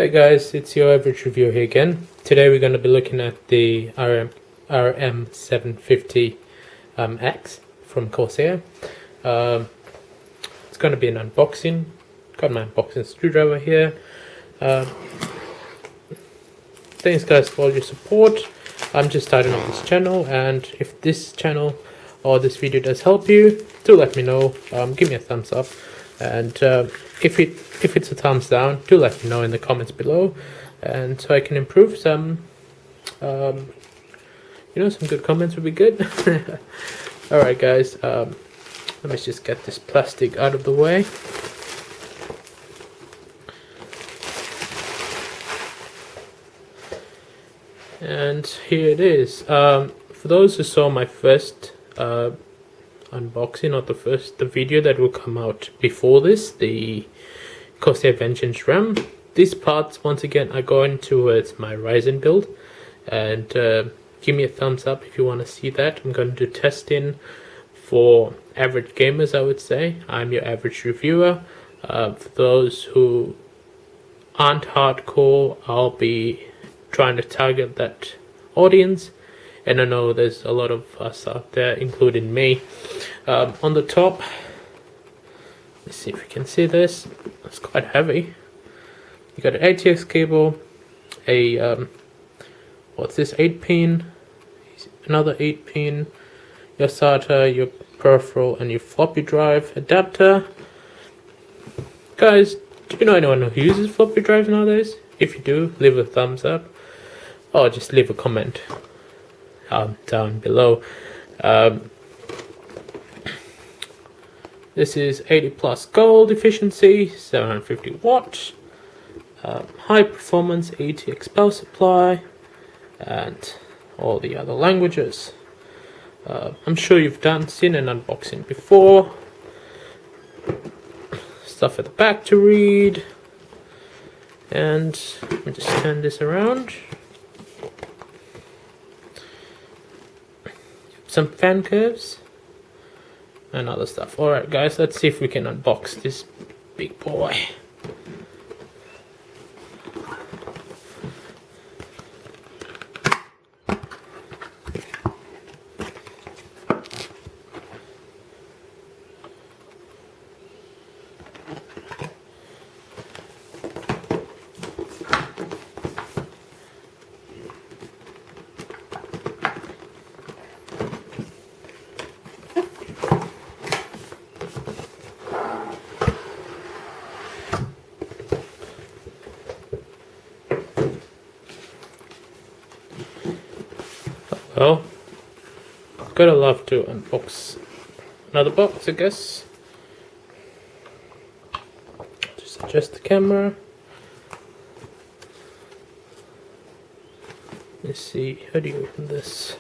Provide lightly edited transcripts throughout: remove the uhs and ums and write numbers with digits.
Hey guys, it's your average reviewer here again. Today we're going to be looking at the RM750X from Corsair. It's going to be an unboxing. Got my unboxing screwdriver here. Thanks guys for all your support. I'm just starting off this channel, and if this channel or this video does help you, do let me know. Give me a thumbs up, and if it's a thumbs down, do let me know in the comments below, and so I can improve some. Some good comments would be good. Alright guys, let me just get this plastic out of the way. And here it is. For those who saw my first unboxing, or the video that will come out before this, the Corsair Vengeance RAM, these parts once again are going towards my Ryzen build, and give me a thumbs up if you want to see that. I'm going to do testing for average gamers, I would say. I'm your average reviewer. For those who aren't hardcore, I'll be trying to target that audience, and I know there's a lot of us out there, including me. On the top, let's see if we can see this. It's quite heavy. You got an ATX cable, a what's this, 8-pin, another 8-pin, your SATA, your peripheral, and your floppy drive adapter. Guys, do you know anyone who uses floppy drives nowadays? If you do, leave a thumbs up, or just leave a comment down below. This is 80 plus gold efficiency, 750 watts, high performance ATX power supply, and all the other languages. I'm sure you've seen an unboxing before. Stuff at the back to read, and let me just turn this around. Some fan curves and other stuff. Alright guys, let's see if we can unbox this big boy. Well, gotta love to unbox another box, I guess. Just adjust the camera. Let's see, how do you open this?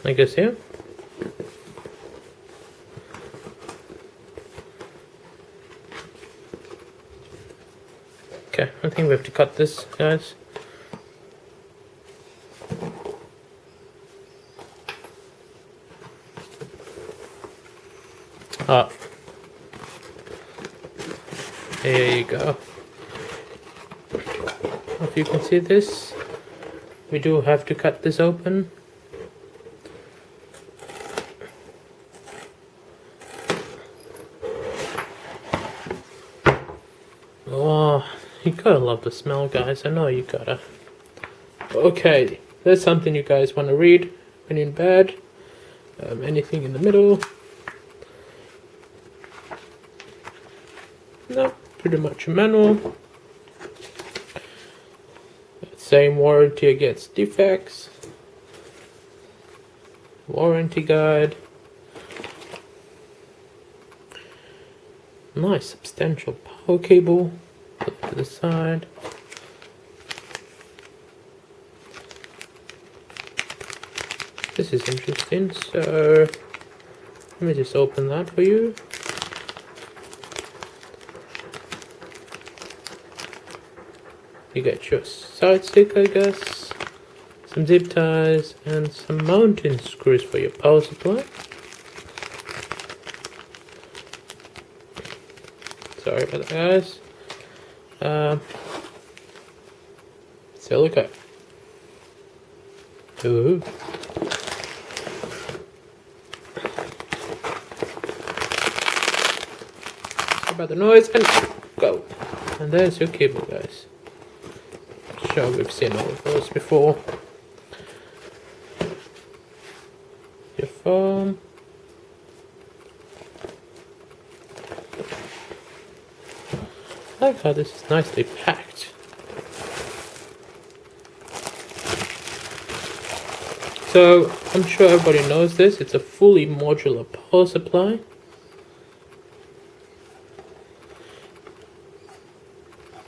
I guess here. Okay, I think we have to cut this, guys. Ah, there you go. If you can see this, we do have to cut this open. Oh, you gotta love the smell, guys. I know you gotta. Okay, there's something you guys want to read when in bed. Anything in the middle? No, pretty much a manual. Same warranty against defects. Warranty guide. Nice substantial power cable. Put it to the side. This is interesting, so let me just open that for you. You get your side stick, I guess. some zip ties, and some mounting screws for your power supply. Sorry about that, guys. Silica. Ooh. Sorry about the noise, and go. And there's your cable, guys. Sure, we've seen all of those before. Your phone. I like how this is nicely packed. So, I'm sure everybody knows this. It's a fully modular power supply.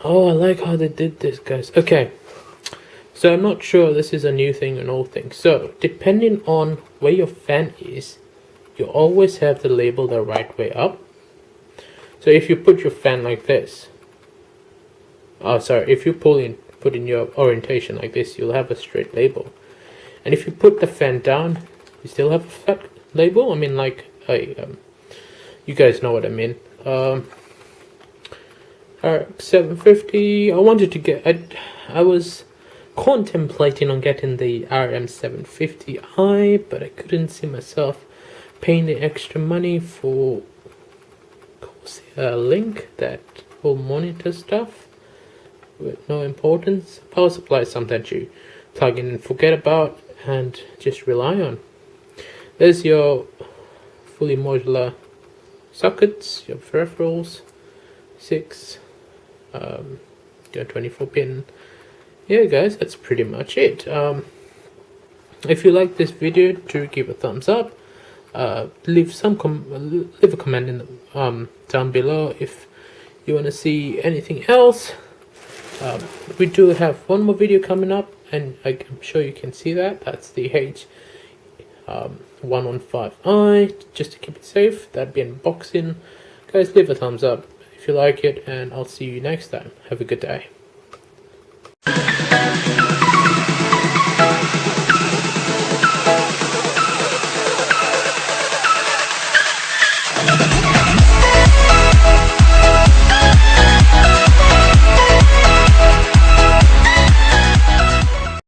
Oh, I like how they did this, guys. Okay, so I'm not sure this is a new thing and old thing. So, depending on where your fan is, you always have the label the right way up. So if you put your fan like this, if you put in your orientation like this, you'll have a straight label. And if you put the fan down, you still have a flat label. I mean, like you guys know what I mean. RM750. I wanted to get. I was contemplating on getting the RM750i, but I couldn't see myself paying the extra money for Corsair Link, that whole monitor stuff with no importance. Power supply is something that you plug in and forget about and just rely on. There's your fully modular sockets, your peripherals, 6, your 24 pin. Yeah, guys, that's pretty much it. If you like this video, do give a thumbs up. Leave a comment in the, down below if you want to see anything else. We do have one more video coming up, and I'm sure you can see that. That's the H115i, just to keep it safe. That'd be unboxing. Guys, leave a thumbs up if you like it, and I'll see you next time. Have a good day.